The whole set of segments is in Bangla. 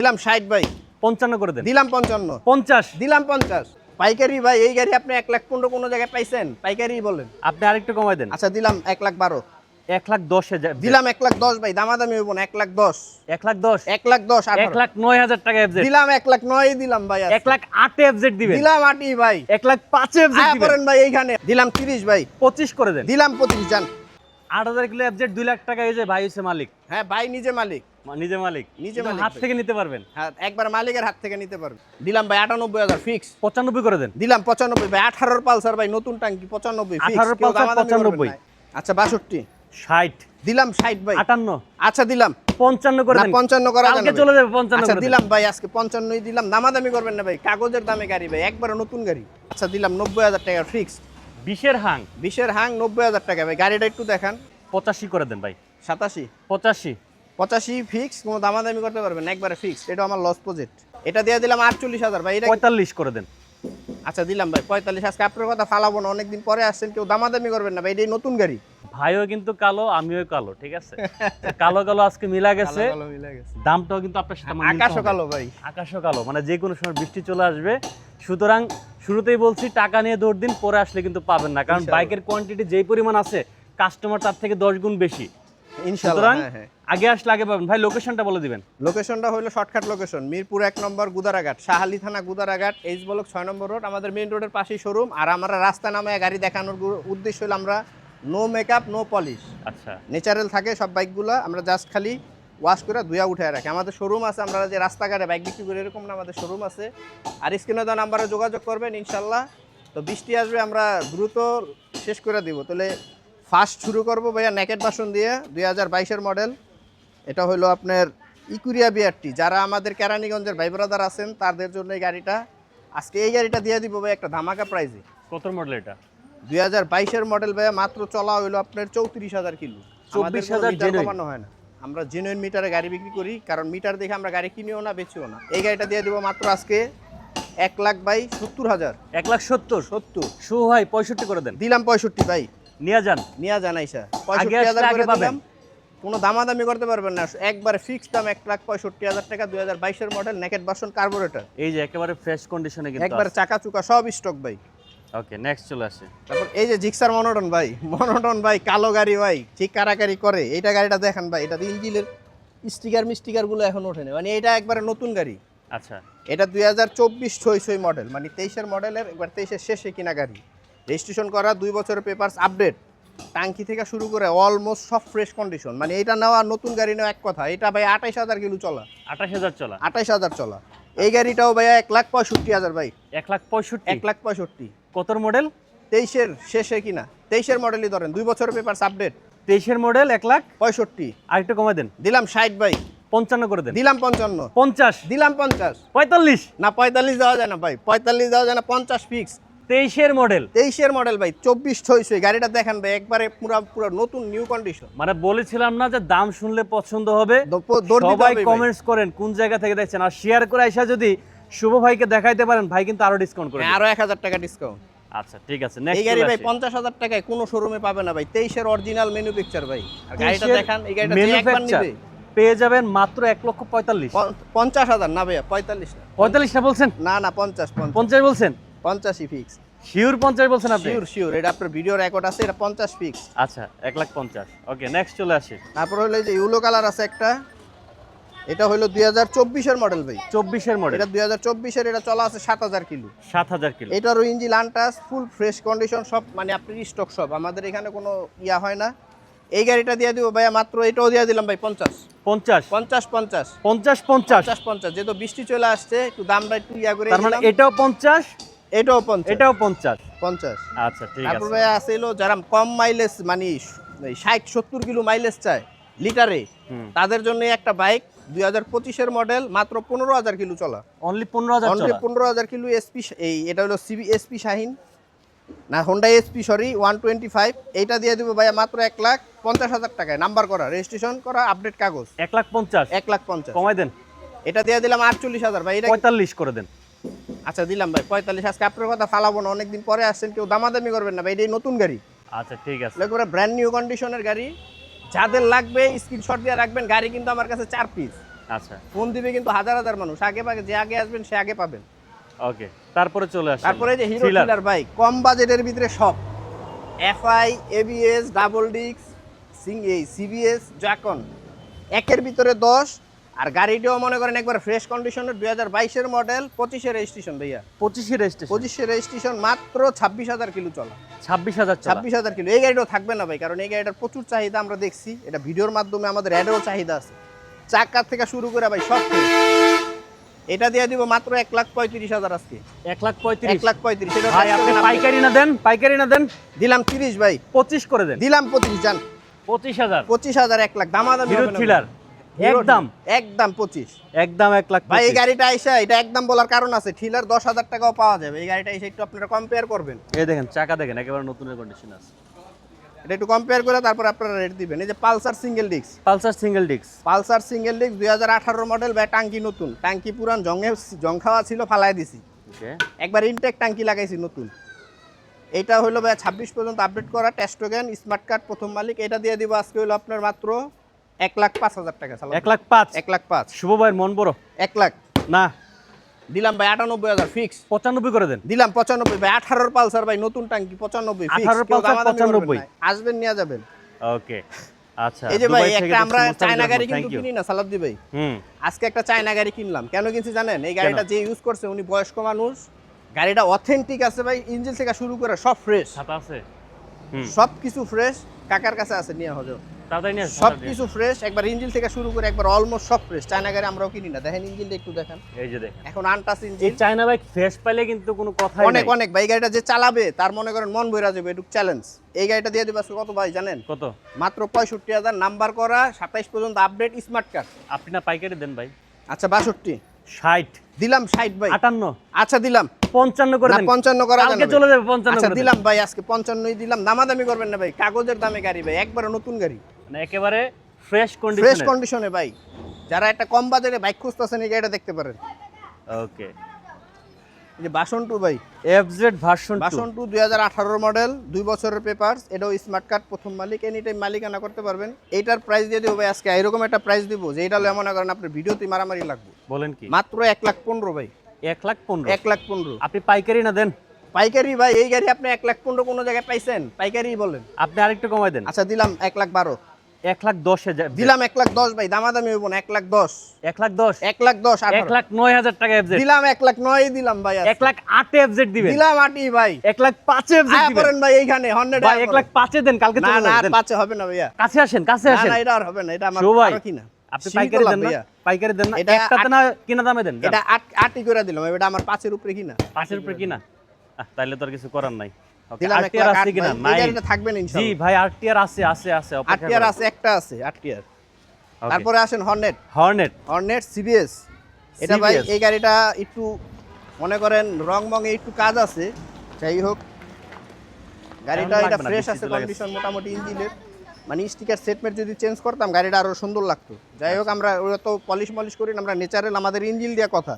দিলাম 60 ভাই। 55 করে দেন। দিলাম 55। 50 দিলাম 50। পাইকারি ভাই, এই গাড়ি আপনি 1,15,000 কোন জায়গায় পাইছেন? পাইকারি বলেন। আপনি আরেকটু কমাই দেন। আচ্ছা দিলাম 1,12,000। 1,10,000 দিলাম 1,10,000 ভাই, দামাদামি হইব না। 1,10,000। 1,10,000 1,10,000 18। 1,09,000 টাকা এফজেড। দিলাম 1,09,000 দিলাম ভাই। 1,08,000 এফজেড দিবেন। দিলাম 8 ভাই। 1,05,000 এফজেড আয়া দিবেন। পড়েন ভাই এইখানে। দিলাম 30 ভাই। 25 করে দেন। দিলাম 25 জান। 8,000 কিলো এফজেড 2 লাখ টাকা, এই যে ভাই হইছে মালিক। হ্যাঁ ভাই নিজে মালিক। নিজে মালিক। নিজে কিন্তু মালিক হাত ভাই। থেকে নিতে পারবেন। হ্যাঁ একবার মালিকের হাত থেকে নিতে পারবেন। দিলাম ভাই 98,000 ফিক্স। 95 করে দেন। দিলাম 95 ভাই। 18 পালসার ভাই, নতুন টাঙ্কি 95 ফিক্স। 18 কেউ পালসার দামাদামি করবেন 95। না। আচ্ছা 62। 60 দিলাম 60 ভাই। 58 আচ্ছা দিলাম 55 করে না, দেন। 55 করা কালকে যাবে। চলে যাবে 55 আচ্ছা করে দেন। দিলাম ভাই, আজকে 55ই দিলাম। দামাদামি করবেন না ভাই, কাগজের দামে গাড়ি ভাই, একবারে নতুন গাড়ি। আচ্ছা দিলাম 90,000 টাকা ফিক্স। 20 এর হাং 20-এর হাং 90,000 টাকা ভাই। গাড়িটা একটু দেখান। 85 করে দেন ভাই। 87। 85 85 ফিক্স, কোনো দামাদামি করতে পারবেন না, একবারে ফিক্স। এটা আমার লস প্রজেক্ট। এটা দিয়ে দিলাম 48,000 ভাই। এটা 45 করে দেন। আচ্ছা দিলাম ভাই 45। আজকে আপনার কথা ফালাবো না, অনেকদিন পরে আসছেন, কেউ দামাদামি করবেন না ভাই, এটাই নতুন গাড়ি। ভাইও কিন্তু কালো, আমিও কালো, ঠিক আছে? কালো কালো আজকে মিলা গেছে। কালো মিলে গেছে। দামটাও কিন্তু আপনার সাথে আমার মিলতে আকাশও হবে। কালো ভাই। আকাশও কালো, মানে যে কোনো সময় বৃষ্টি চলে আসবে। সুতরাং শুরুতেই বলছি, টাকা নিয়ে দৌড় দিন, পরে আসলে কিন্তু পাবেন না, কারণ ইনশাআল্লাহ। বাইকের কোয়ান্টিটি যেই পরিমাণ আছে, কাস্টমার তার থেকে 10 গুণ বেশি। ইনশাআল্লাহ। সুতরাং হ্যাঁ। আগে আসলে আগে পাবেন। ভাই লোকেশনটা বলে দিবেন। লোকেশনটা হলো শর্টকাট লোকেশন, মিরপুর 1 নম্বর গুদারাঘাট, শাহালি থানা গুদারাঘাট, এইচ ব্লক 6 নম্বর রোড। আমাদের মেইন রোডের পাশেই শোরুম। আর আমরা রাস্তা নামে গাড়ি দেখানোর উদ্দেশ্য হলো আমরা নো মেকআপ নো পলিশ, আচ্ছা, ন্যাচারাল থাকে সব বাইকগুলো। আমরা জাস্ট খালি ওয়াশ করে ধুয়া উঠে রাখি। আমাদের শোরুম আছে, আমরা যে রাস্তাঘাটে বাইক বিক্রি করি এরকম না, আমাদের শোরুম আছে। আর স্ক্রিনে দেওয়া নাম্বারে যোগাযোগ করবেন ইনশাল্লাহ। তো বৃষ্টি আসবে, আমরা দ্রুত শেষ করে দিব। তাহলে ফার্স্ট শুরু করবো ভাইয়া নেকেড ভার্সন দিয়ে, 2022-এর মডেল। এটা হলো আপনার ইকুরিয়া বিআরটি। যারা আমাদের কেরানীগঞ্জের ভাই ব্রাদার আছেন তাদের জন্য এই গাড়িটা। আজকে এই গাড়িটা দিয়ে দিব ভাই একটা ধামাকা প্রাইজে। কত মডেল এটা? 2022-এর মডেল ভাইয়া, মাত্র চলা হইলো আপনার 34,000 কিলো। 24,000 metre genuine? কমানো হয় না, আমরা জেনুইন মিটারে গাড়ি বিক্রি করি, কারণ মিটার দেখে আমরা গাড়ি কিনিও না বেচিও না। এই গাড়িটা দিয়ে দিব মাত্র আজকে 1,70,000। 1,70,000 70 শো ভাই 65 করে দেন। দিলাম 65 ভাই। নিয়ে যান। নিয়া জানাইছা আগে 65,000 আসলে আগে করে পাবেন। দিলাম। কোনো দামাদামি করতে পারবেন না, একবারে ফিক্স দাম 1,65,000 টাকা। 2022-এর মডেল নেকেড ভার্সন কার্বোরেটর, এই যে একেবারে ফ্রেশ কন্ডিশনে কিন্তু একবারে চাকা চুকা সব স্টক ভাই। ওকে, নেক্সট চলে আসে। তারপর এই যে জিক্সার মনোটন ভাই, মনোটন ভাই কালো গাড়ি ভাই, ঠিক কারাকারি করে। এইটা গাড়িটা দেখেন ভাই, এটা ইঞ্জিনের স্টিকার গুলো এখন ওঠেনি, মানে এটা একবারে নতুন গাড়ি। আচ্ছা, এটা 2024 ছই মডেল, মানে 23-এর মডেলের, একবার 23-এর শেষে কিনা গাড়ি। রেজিস্ট্রেশন করা, 2 বছরের পেপারস আপডেট, টাঙ্কি থেকে শুরু করে অলমোস্ট সব ফ্রেশ কন্ডিশন। মানে এটা নেওয়া নতুন গাড়ি নেওয়া এক কথা। এটা ভাই 28,000 কিলো চলা, 28,000 চলা। 28,000 চলা। এই গাড়িটাও ভাইয়া 1,65,000 ভাই। 1,65,000 1,65,000 কতর মডেল? 23-এর শেষে কিনা, 23-এর মডেলই ধরেন, 2 বছরের পেপারস আপডেট। 23-এর মডেল 1,65,000। 65। আরেকটু কমাই দেন। দিলাম 60 ভাই। 55 করে দেন। দিলাম 55। 50 দিলাম 50। 45 না 45 দেওয়া যায় না ভাই, 45 দেওয়া যায় না, 50 ফিক্স। 23-এর মডেল। 23-এর মডেল ভাই, 24 ছই গাড়িটা দেখেন ভাই, একবারে পুরো নতুন নিউ কন্ডিশন। মানে বলেছিলাম না যে দাম শুনলে পছন্দ হবে। দৌড় দিতে সবাই হবে ভাই। কমেন্টস করেন কোন জায়গা থেকে দেখছেন, আর শেয়ার করে আইসা যদি শুভ ভাইকে দেখাইতে পারেন, ভাই কিন্তু আরো ডিসকাউন্ট করে হ্যাঁ, দিবে। আরো 1,000 টাকা ডিসকাউন্ট। আচ্ছা ঠিক আছে, এই নেক্সট গাড়ি ভাই 50,000 টাকায় কোনো শোরুমে পাবে না ভাই। 23-এর অরিজিনাল মেনু পিকচার ভাই। আর গাড়িটা দেখান, এই গাড়িটা যে একবার নিবে পেয়ে যাবেন মাত্র 1,45,000। 50,000 না ভাইয়া, 45 না। 45 না বলছেন? না 50 50 বলছেন? 50ই ফিক্স। শিওর 50 বলছেন আপনি? শিওর, এটা আপনার ভিডিও রেকর্ড আছে, এটা 50 ফিক্স। আচ্ছা, 1,50,000। ওকে, নেক্সট চলে আসি। তারপর হলো এই যে ইউলো কালার আছে একটা, এটা হলো 2024-এর মডেল ভাই। 24-এর মডেল। এটা 2024-এর, এটা চলা আছে 7,000 কিলো। 7,000 কিলো। এটারও engine untouch, full fresh condition সব, মানে আপনার স্টক সব, আমাদের এখানে কোনো ইয়া হয় না। এই গাড়িটা দিয়ে দিব ভাইয়া মাত্র, এটাও দিয়ে দিলাম ভাই 50। 50 50 50 50 50 50 50। যেহেতু বৃষ্টি চলে আসছে, একটু দামটা একটু ইয়া করে তার মানে দিলাম। এটাও 50, এটাও 50, এটাও 50। 50। আচ্ছা ঠিক তারপর আছে। ভাইয়া আছে হলো যারা কম মাইলেজ, মানে 60-70 কিলো মাইলেজ চায় লিটারে, তাদের জন্য একটা বাইক 2025-এর মডেল, মাত্র 15,000 কিলো চলা। অনলি 15,000 অনলি চলা। 15,000 কিলো এসপি। এটা হলো এসপি শাহিন, না হোন্ডা এসপি, সরি 125। এইটা দিয়ে দিব ভাইয়া মাত্র 1,50,000 টাকায়, নাম্বার করা, রেজিস্ট্রেশন করা, আপডেট কাগজ। 1,50,000 1,50,000 কমাই দেন। এটা দিয়ে দিলাম 48,000 ভাই। এটা 45 করে দেন। আচ্ছা দিলাম ভাই 45। আজকে আপনার কথা ফালাবো না, অনেকদিন পরে আসছেন, কেউ দামাদামি করবেন না ভাই, এটাই নতুন গাড়ি, আচ্ছা ঠিক আছে। একেবারে ব্র্যান্ড নিউ কন্ডিশনের গাড়ি। যাদের লাগবে স্ক্রিনশট দিয়ে রাখবেন। গাড়ি কিন্তু আমার কাছে 4 পিস, আচ্ছা ফোন দিবে কিন্তু হাজার হাজার মানুষ, আগে পাগে যে আগে আসবেন সে আগে পাবেন। ওকে, তারপরে চলে আসে তারপরে যে হিরো থ্রিলার বাইক, কম বাজেটের ভিতরে সব, FI, ABS, double disc, CBS, জ্যাকন, একের ভিতরে 10। আর গাড়িটাও মনে করেন একবার ফ্রেশ কন্ডিশনের 2022-এর মডেল, 25-এর রেজিস্ট্রেশন ভাইয়া, 25 রেজিস্ট্রেশন, 25-এর রেজিস্ট্রেশন, মাত্র 26,000 কিলো চলা। 26,000 চলা। 26,000 কিলো। এই গাড়িটাও থাকবে না ভাই, কারণ এই গাড়িটার প্রচুর চাহিদা আমরা দেখছি, এটা ভিডিওর মাধ্যমে আমাদের অ্যাডেও চাহিদা আছে, চাকার থেকে শুরু করে ভাই সব fresh। এটা দিয়ে দিব মাত্র 1,35,000 আজকে। 1,35,000। 1,35,000 এটা ভাই আপনি পাইকারি না দেন, পাইকারি না দেন, দিলাম 30 ভাই, 25 করে দেন। দিলাম 25, জান 25,000 25,000, 1 লাখ দামাদামি হিরো হবে না থ্রিলার, হিরো একদম একদম 25 একদম 1,25,000 ভাই। এই গাড়িটা আইসা এটা একদম বলার কারণ আছে, থ্রিলার 10,000 টাকাও পাওয়া যাবে। এই গাড়িটা এসে একটু আপনারা কম্পেয়ার করবেন, এই দেখেন চাকা দেখেন একেবারে নতুনের কন্ডিশন আছে। এটা একটু কম্পেয়ার করে তারপর আপনারা রেট দিবেন। এই যে Pulsar single disc, Pulsar single disc, Pulsar single disc 2018 model ভাই, টাঙ্কি নতুন, টাঙ্কি পুরান জং খাওয়া ছিল, ফালাই দিছি, ওকে একবার ইনটেক টাঙ্কি লাগাইছি নতুন। এটা হলো ভাই 26 পর্যন্ত আপডেট করা, টেস্টোগেন, স্মার্ট কার্ড, প্রথম মালিক। এটা দিয়ে দিব আজকে হলো আপনার মাত্র 1,05,000 টাকা। 1,05,000। 1,05,000 শুভ ভাইয়ের মন বড়। 1 লাখ না দিলাম ভাই, 98,000 ফিক্স। 95 করে দেন। দিলাম 95 ভাই, 18 পালসার ভাই, নতুন টাঙ্কি, 95 ফিক্স। 18 পালসার 95, আসবেন নিয়ে যাবেন। ওকে আচ্ছা। এই যে ভাই দুবাই থেকে একটা আমরা দেখছি চায়না মোস্তাফিজুর গাড়ি রহমান, কিন্তু thank you। কিনি না সালাদ্দি ভাই, হুম আজকে একটা চায়না গাড়ি কিনলাম। কেন কিনছি জানেন? এই গাড়িটা যে ইউজ করছে উনি বয়স্ক মানুষ, গাড়িটা অথেন্টিক আছে ভাই, ইঞ্জিন থেকে শুরু করে সব ফ্রেশ, ছাতা আছে। হুম সব কিছু ফ্রেশ। কাকার কাছে আছে, নিয়ে হজো, তাড়াতাড়ি নিয়ে আসুন, সব তাড়াতাড়ি কিছু ফ্রেশ, একবার ইঞ্জিন থেকে শুরু করে একবার অলমোস্ট সব ফ্রেশ। চায়না গাড়ি আমরাও কিনি না, দেখেন ইঞ্জিনটা একটু দেখেন, আসুন। এই যে দেখেন এখন আনটাচ এই ইঞ্জিন। চায়না বাইক ফ্রেশ পাইলে কিন্তু কোনো কথাই অনেক নাই। অনেক ভাই, এই গাড়িটা যে চালাবে তার মনে করেন মন বইরা যাবে, এটুক চ্যালেঞ্জ। এই গাড়িটা দিয়ে দেবো আজকে কত ভাই জানেন? কত? মাত্র 65,000, নাম্বার করা, 27 পর্যন্ত আপডেট, স্মার্ট কার্ড। আপনি না পাইকারি দেন ভাই। আচ্ছা 62 60 দিলাম, 60 ভাই। 58 আচ্ছা দিলাম 55 করে না, দেন। 55 করা কালকে যাবে চলে যাবে 55 আচ্ছা করে দেন। দিলাম ভাই, আজকে 55ই দিলাম। দামাদামি করবেন না ভাই, কাগজের দামে গাড়ি ভাই, একবারে নতুন গাড়ি, মানে একেবারে ফ্রেশ ফ্রেশ কন্ডিশনে। কন্ডিশনে ভাই। যারা একটা কম বাজারে বাইক খুঁজতেছেন এই গাড়িটা দেখতে পারেন। ওকে এই যে বাসন 2 ভাই, এফজেড ভার্সন 2 বাসন 2 2018 মডেল, 2 বছরের পেপারস, এটাও স্মার্ট কার্ড, প্রথম মালিক, এনি টাইম মালিকানা করতে পারবেন। এইটার প্রাইস দিয়ে দেবো ভাই আজকে, এরকম একটা প্রাইস দিব যে এটা মনে করেন আপনার ভিডিওতে মারামারি লাগবে। বলেন কি? মাত্র 1,15,000 ভাই, 1,15,000। 1,15,000 আপনি পাইকারি না দেন? পাইকারি ভাই। এই গাড়ি আপনি 1,15,000 কোনো জায়গায় পাইছেন? পাইকারি বলেন। আপনি আরেকটু কমাই দেন। আচ্ছা দিলাম 1,12,000, 1,10,000 দিলাম 1,10,000 ভাই, দামাদামি হইব না, 1,10,000, 1,10,000 1,10,000, 1,09,000 টাকা এফজেড। দিলাম 1,09,000 দিলাম ভাই, 1,08,000 এফজেড দিবেন। দিলাম 8 ভাই, 1,05,000 এফজেড আয়া দিবেন পড়েন ভাই এইখানে 100 ভাই। 1,05,000 দেন, কালকে না চলে না, আর যাবেন। 5 হবে না ভাইয়া, কাছে আসেন, কাছে না আসেন। না, এটা আর হবে না, এটা আমার শো ভাই, আরো কিনা। আপনি সিল পাইকারি করলাম দেন না? ভাইয়া। পাইকারি দেন না? এটা একটাতে না কিনা দামে দেন। এটা 8ই করে দিলাম, এটা আমার 5-এর উপরে কিনা। 5 এর উপরে কিনা? তাইলে তো আর কিছু করার নাই। ওকে, দিলাম আরটিআর 1,08,000 আছে কিনা? ভাই, এই নাই। গাড়িটা থাকবে না জি ইনশাআল্লাহ। ভাই, আরটিআর আছে আছে আছে, অপেক্ষা 8 করেন। আছে, একটা আছে 8 ওকে। তারপরে আসেন হর্নেট, হর্নেট হর্নেট সিবিএস। এটা ভাই CBS এই গাড়িটা একটু মনে করেন রং মঙে একটু কাজ আছে, যাই হোক গাড়িটা এখন এটা লাগবে না, ফ্রেশ বৃষ্টি আছে, চলে গেছে। কন্ডিশন মোটামুটি ইঞ্জিনের, মানে স্টিকার সেটমেট যদি চেঞ্জ করতাম গাড়িটা আরো সুন্দর লাগতো। যাই হোক আমরা ওরা তো পলিশ মলিশ করি না, আমরা ন্যাচারাল আমাদের ইঞ্জিন দেওয়া কথা।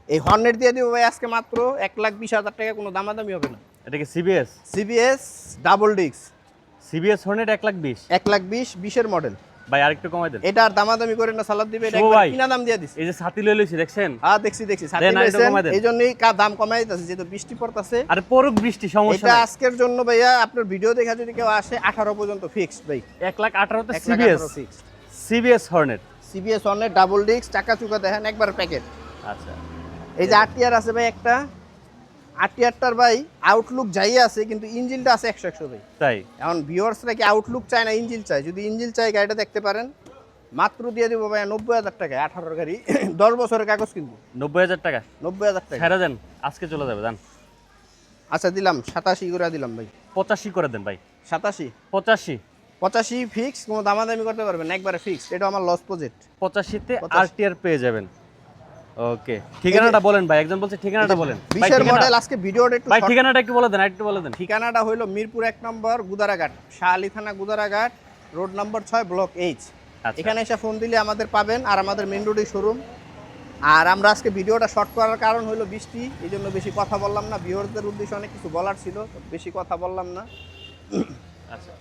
এই হর্নেট দিয়ে দিব ভাই আজকে মাত্র 1,20,000 টাকা, কোনো দামাদামি হবে না। এটা কি CBS? CBS double disc, CBS Hornet 1,20,000 1,20,000 20-এর মডেল। ভাই আরেকটু কমাই দেন। এটা আর দামাদামি করে না, সালাদ দিবে, এটা শো একবার ভাই। কিনা দাম দিয়ে দিছি। এই যে ছাতি লয়ে লইছি দেখছেন? হ্যাঁ দেখছি ছাতি দেন, আরেকটু লইছেন, কমাই দেন। এই জন্যই দাম কমাই দিতেছে, যেহেতু বৃষ্টি পড়তেছে। আরে পরুক বৃষ্টি, সমস্যা এটা নাই। আজকের জন্য ভাইয়া আপনার ভিডিও দেখা যদি কেউ আসে 18 পর্যন্ত ফিক্সড ভাই, 1,18,000 তে 1,18,000 CBS. Fixed. CBS Hornet. CBS অনেক ডাবল ডিস্ক, চাকা চুকা দেখেন একবার প্যাকেট। আচ্ছা এই যে আরটিআর আছে ভাই একটা, আরটিআরটার ভাই আউটলুক যাই আছে কিন্তু ইঞ্জিনটা আছে 100 ভাই। তাই? এখন ভিউয়ার্সরা কি আউটলুক চায় না ইঞ্জিন চায়? যদি ইঞ্জিন চায় গাড়িটা দেখতে পারেন, মাত্র দিয়ে দিব ভাই 90,000 টাকায়, 18 গাড়ি 10 বছরের কাগজ কিন্তু 90,000 টাকা 90,000 টাকা। ছেড়ে দেন, আজকে চলে যাবে জান। আচ্ছা দিলাম 87 করে দিলাম ভাই, 85 করে দেন ভাই। 87 85 85 ফিক্স, কোনো দামাদামি করতে পারবেন না, একবারে ফিক্স। এটা আমার লস প্রজেক্ট। 85 তে 85 আরটিআর পেয়ে যাবেন। ওকে, ঠিকানাটা বলেন ভাই, একজন বলছে ঠিকানাটা বলেন। ভাই 20-এর ঠিকানা- মডেল, আজকে ভিডিওটা একটু ভাই short- ঠিকানাটা একটু বলে দেন, একটু বলে দেন। ঠিকানাটা হলো মিরপুর 1 নম্বর গুদারাঘাট, শাহ আলী থানা গুদারাঘাট, রোড নম্বর 6 ব্লক এইচ। আচ্ছা। এখানে এসে ফোন দিলে আমাদের পাবেন, আর আমাদের মেন রোডেই শোরুম। আর আমরা আজকে ভিডিওটা শর্ট করার কারণ হলো বৃষ্টি, এই জন্য বেশি কথা বললাম না। ভিউয়ারদের উদ্দেশ্যে অনেক কিছু বলার ছিল, তো বেশি কথা বললাম না। আচ্ছা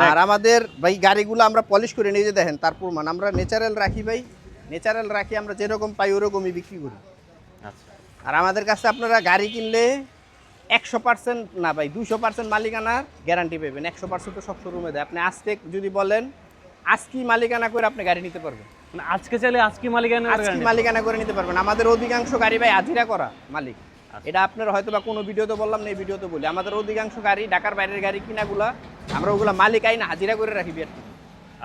আর আমাদের ভাই গাড়িগুলো আমরা পলিশ করে নিয়ে যে দেখেন তার প্রমাণ, আমরা ন্যাচারাল রাখি ভাই, ন্যাচারাল রাখি, আমরা যেরকম পাই ওরকমই বিক্রি করি। আচ্ছা আর আমাদের কাছে আপনারা গাড়ি কিনলে 100% না ভাই 200% মালিকানার গ্যারান্টি পাবেন। 100% তো সব শোরুমে দেয়। আপনি আজকে যদি বলেন আজকেই মালিকানা করে আপনি গাড়ি নিতে পারবেন। মানে আজকে চাইলে আজকে মালিকানা আজকে মালিকানা করে নিতে পারবেন। আমাদের অধিকাংশ গাড়ি ভাই হাজিরা করা মালিক। আচ্ছা। এটা আপনার হয়তো বা কোনো ভিডিওতে বললাম না, এই ভিডিওতে বলি, আমাদের অধিকাংশ গাড়ি ঢাকার বাইরের গাড়ি কিনাগুলা আমরা ওগুলা মালিক আইনা হাজিরা করে রাখি বিয়ার।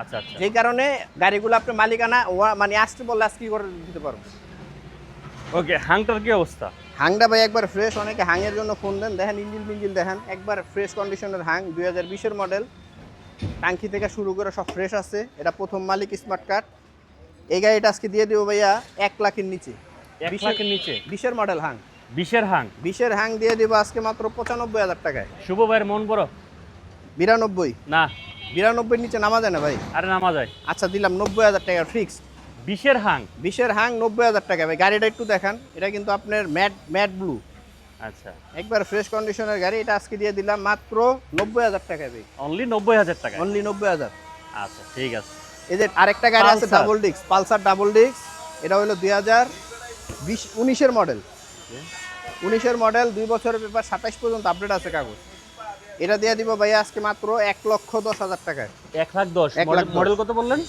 আচ্ছা আচ্ছা যেই কারণে গাড়িগুলো আপনি মালিকানা মানে আসতে বললে আজকে করে দিতে পারবো। ওকে, হাংটার কি অবস্থা? হাংটা ভাই একবার ফ্রেশ, অনেকে হাঙের জন্য ফোন দেন, দেখেন ইঞ্জিল মিঞ্জিল দেখেন একবার ফ্রেশ কন্ডিশনের হাং, 2020-এর মডেল, টাঙ্কি থেকে শুরু করে সব ফ্রেশ আছে। এটা প্রথম মালিক স্মার্ট কার্ড। এই গাড়িটা আজকে দিয়ে দেবো ভাইয়া 1 লাখের নিচে। 1 লাখের নিচে 20-এর মডেল হাং, 20-এর হাং। 20-এর হাং দিয়ে দেবো আজকে মাত্র 95,000 টাকায়। শুভ ভাইয়ের মন বড় 92, না? 92 নিচে নামা যায় না ভাই। আরে নামা যায়। আচ্ছা দিলাম 90,000 টাকা ফিক্সড। 20-এর হাং, 20-এর হাং 90,000 টাকা ভাই। গাড়িটা একটু দেখান, এটা কিন্তু আপনার ম্যাট ব্লু, আচ্ছা একবার ফ্রেশ কন্ডিশনের গাড়ি। এটা আজকে দিয়ে দিলাম মাত্র 90,000 টাকা ভাই। অনলি 90,000 টাকা। অনলি 90,000। আচ্ছা ঠিক আছে। এই যে আরেকটা গাড়ি আছে Pulsar। Double disc, Pulsar double disc. এটা হলো 2019-এর মডেল। 19-এর মডেল, 2 বছরের পেপার, 27 পর্যন্ত আপডেট আছে কাগজ। এটা দিয়ে দিব ভাই আজকে মাত্র 1,10,000 টাকায়। 1,10,000 1,10,000 মডেল কত বললেন?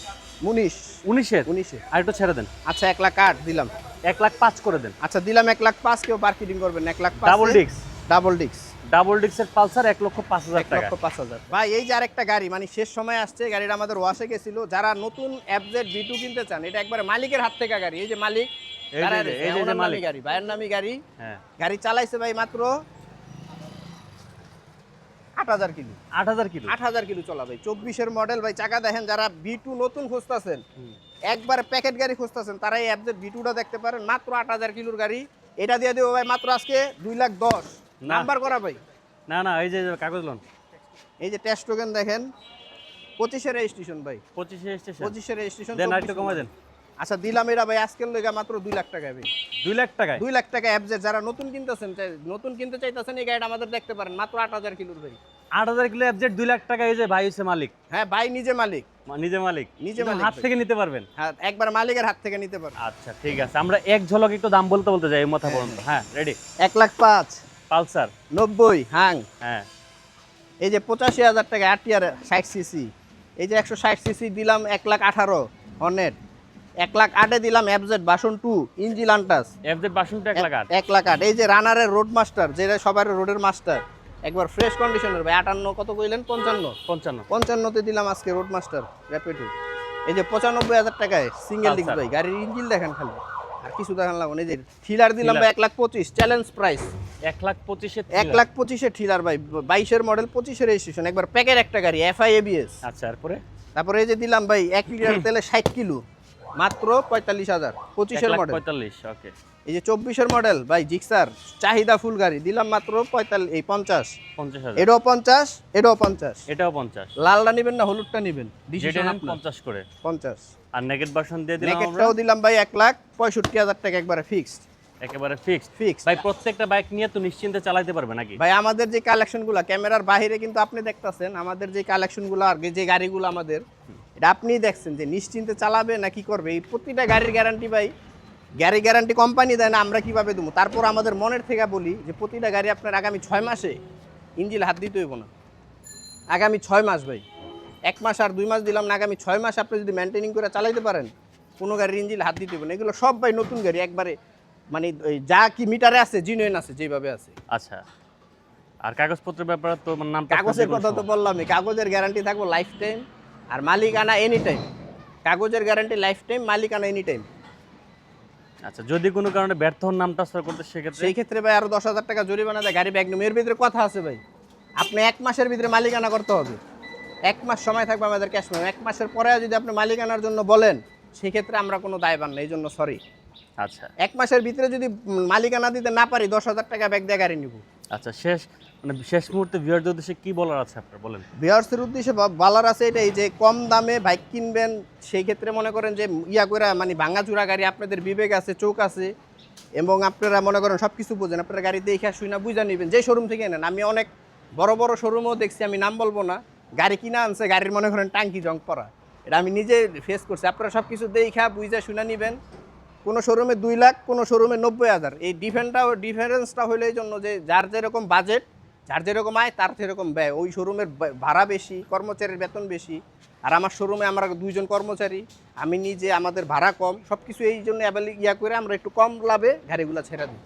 19 19-এর আর একটু ছেড়ে দেন। আচ্ছা 1,08,000 দিলাম। 1,05,000 করে দেন। আচ্ছা দিলাম 1,05,000, কেউ মার্কেটিং করবেন না। 1,05,000 double disc, double disc, double ডিস্কের পালসার 1,05,000 টাকা। 1,05,000 ভাই। এই যে আরেকটা গাড়ি, মানে শেষ সময় আসছে, গাড়িটা আমাদের ওয়াশে গেছিল। যারা নতুন FZ V2 কিনতে চান, এটা একবারে মালিকের হাত থেকে গাড়ি। এই যে মালিক, এই যে ওনার নামী মালিক গাড়ি, ভাইয়ের নামী গাড়ি। হ্যাঁ, গাড়ি চালাইছে ভাই মাত্র 8,000 কিলো। 8,000 কিলো। 8,000 কিলো চলা ভাই। 24-এর মডেল ভাই। চাকা দেখেন, যারা V2 নতুন খুঁজতেছেন, একবার প্যাকেট গাড়ি খুঁজতেছেন, তারা এই FZ V2টা দেখতে পারেন। মাত্র 8,000 কিলোর গাড়ি। এটা দিয়ে দেবো ভাই মাত্র আজকে 2,10,000 না। নাম্বার করা ভাই। না না, এই যে কাগজ লোন। এই যে টেস্ট টোকেন দেখেন, 25-এর রেজিস্ট্রেশন ভাই। 25-এর স্টেশন 25-এর রেজিস্ট্রেশন। দেন, আরেকটু কমাই দেন। আচ্ছা দিলাম এটা ভাই আজকের লেগা মাত্র 2 লাখ টাকা ভাই। 2 লাখ টাকায় 2 লাখ টাকা FZ। যারা নতুন কিনতেছেন, নতুন কিনতে চাইতেছেন, এই গাড়িটা আমাদের দেখতে পারেন মাত্র 8,000 কিলোর ভাই। 8,000 কিলো FZ 2 লাখ টাকা। এই যে ভাই হচ্ছে মালিক। হ্যাঁ ভাই নিজে মালিক। নিজে মালিক, নিজে কিন্তু মালিক হাত ভাই। থেকে নিতে পারবেন। হ্যাঁ একবার মালিকের হাত থেকে নিতে পারেন। আচ্ছা ঠিক আছে, আমরা এক ঝলক একটু দাম বলতে বলতে যাই মাথা পর্যন্ত। হ্যাঁ রেডি। 1,05,000 পালসার 90 হাং। হ্যাঁ, এই যে 85,000 টাকা RTR 60 সিসি। এই যে 160 সিসি দিলাম 1,18,000 হর্নেট। 1,08,000 দিলাম FZ ভার্সন 2 ইঞ্জিন আনটাস। FZ 62 1,08,000। 1,08,000। এই যে রানারের রোড মাস্টার, যেটা সবার রোডের মাস্টার, একবার ফ্রেশ কন্ডিশনের ভাই। 58 কত কইলেন? 55। 55 55তে দিলাম আজকে রোড মাস্টার র্যাপিডো। এই যে 95,000 টাকায় সিঙ্গেল ডিস্ক Pulsar। ভাই। গাড়ির ইঞ্জিন দেখেন খালি, আর কিছু দেখান লাগবে না। এই যে থ্রিলার দিলাম ভাই 1,25,000 চ্যালেঞ্জ প্রাইস। 1,25,000 1,25,000 থ্রিলার ভাই। 22-এর মডেল, 25-এর রেজিস্ট্রেশন, একবার প্যাকের একটা গাড়ি, FI ABS। আচ্ছা, তারপরে তারপরে এই যে দিলাম ভাই 1 লিটার তেলে 60 কিলো, মাত্র 45,000। 25-এর মডেল। 1,45,000। ওকে, এই যে 24-এর মডেল ভাই জিক্সার, চাহিদা ফুল গাড়ি, দিলাম মাত্র 50। 50,000। এটাও 50, এটাও 50। এটাও 50। লালটা নেবেন না হলুদটা নেবেন? যেটা ডিসিশন নেন আপনার। 50 করে। 50। আর নেগেট ভার্সন দিয়ে দিলাম আমরা নেকেটটাও দিলাম ভাই 1,65,000 টাকা, একবারে ফিক্সড। একেবারে ফিক্সড। ফিক্সড ভাই প্রত্যেকটা বাইক নিয়ে তো নিশ্চিন্তে চালাতে পারবে নাকি? ভাই। আমাদের যে কালেকশনগুলো ক্যামেরার বাইরে কিন্তু আপনি দেখতাছেন, আমাদের যে কালেকশনগুলো আর যে গাড়িগুলো আমাদের, এটা আপনিই দেখছেন যে নিশ্চিন্তে চালাবে না কি করবে। এই প্রতিটা গাড়ির গ্যারান্টি ভাই, গাড়ি গ্যারান্টি কোম্পানি দেয় না, আমরা কিভাবে দেবো? তারপর আমাদের মনের থেকে বলি যে প্রতিটা গাড়ি আপনার আগামী 6 মাসে ইঞ্জিন হাত দিতে হইব না। আগামী 6 মাস ভাই, 1 মাস আর 2 মাস দিলাম না, আগামী 6 মাস আপনি যদি মেনটেনিং করে চালাইতে পারেন, কোনো গাড়ির ইঞ্জিন হাত দিতে হইব না। এগুলো সব ভাই নতুন গাড়ি, একবারে মানে ওই যা কি মিটারে আছে জিনুইন আছে, যেভাবে আছে। আচ্ছা, আর কাগজপত্রের ব্যাপারে তো নাম কাগজের কথা তো বললামই, কাগজের গ্যারান্টি থাকবো লাইফ টাইম, আর মালিকানা এনি টাইম। কাগজের গ্যারান্টি লাইফ টাইম, মালিকানা এনি টাইম। আচ্ছা, যদি কোনো কারণে ব্যর্থ হন নাম ট্রান্সফার করতে, সেক্ষেত্রে সেই ক্ষেত্রে ভাই আরো 10,000 টাকা জরিমানা দেয়, গাড়ি ব্যাগ নেবে। এর ভিতরে কথা আছে ভাই, আপনি 1 মাসের ভিতরে মালিকানা করতে হবে। 1 মাস সময় থাকবে আমাদের ক্যাশ মেমো। 1 মাসের পরে যদি আপনি মালিকানার জন্য বলেন, সেই ক্ষেত্রে আমরা কোনো দায়ভার নেই, এই জন্য সরি। আচ্ছা 1 মাসের ভিতরে যদি মালিকানা দিতে না পারি, 10,000 টাকা ব্যাগ দিয়ে গাড়ি নিব। আচ্ছা, শেষ মুহূর্তে ভিউয়ারদের উদ্দেশ্যে কি বলার আছে আপনার, বলেন। ভিউয়ার্সের উদ্দেশ্যে বলার আছে এটাই যে কম দামে বাইক কিনবেন, সেই ক্ষেত্রে মনে করেন যে ইয়া করে মানে ভাঙাচুরা গাড়ি, আপনাদের বিবেক আছে, চোখ আছে, এবং আপনারা মনে করেন সব কিছু বোঝেন, আপনারা গাড়ি দেখে শুই না বুঝা নেবেন, যে শোরুম থেকে নেন। আমি অনেক বড় বড় শোরুমও দেখছি, আমি নাম বলবো না, গাড়ি কিনা আনছে, গাড়ির মনে করেন টাঙ্কি জং পরা, এটা আমি নিজে ফেস করছি। আপনারা সব কিছু দেখা বুঝা শুনে নেবেন। কোনো শোরুমে 2 লাখ, কোনো শোরুমে 90,000। এই ডিফারেন্সটা হলো এই জন্য যে যার যেরকম বাজেট, যার যেরকম আয়, তার সেরকম ব্যয়। ওই শোরুমের ভাড়া বেশি, কর্মচারীর বেতন বেশি। আর আমার শোরুমে আমরা 2 জন কর্মচারী, আমি নিজে, আমাদের ভাড়া কম, সব কিছু এই জন্য করে আমরা একটু কম লাভে গাড়িগুলো ছেড়ে দিই।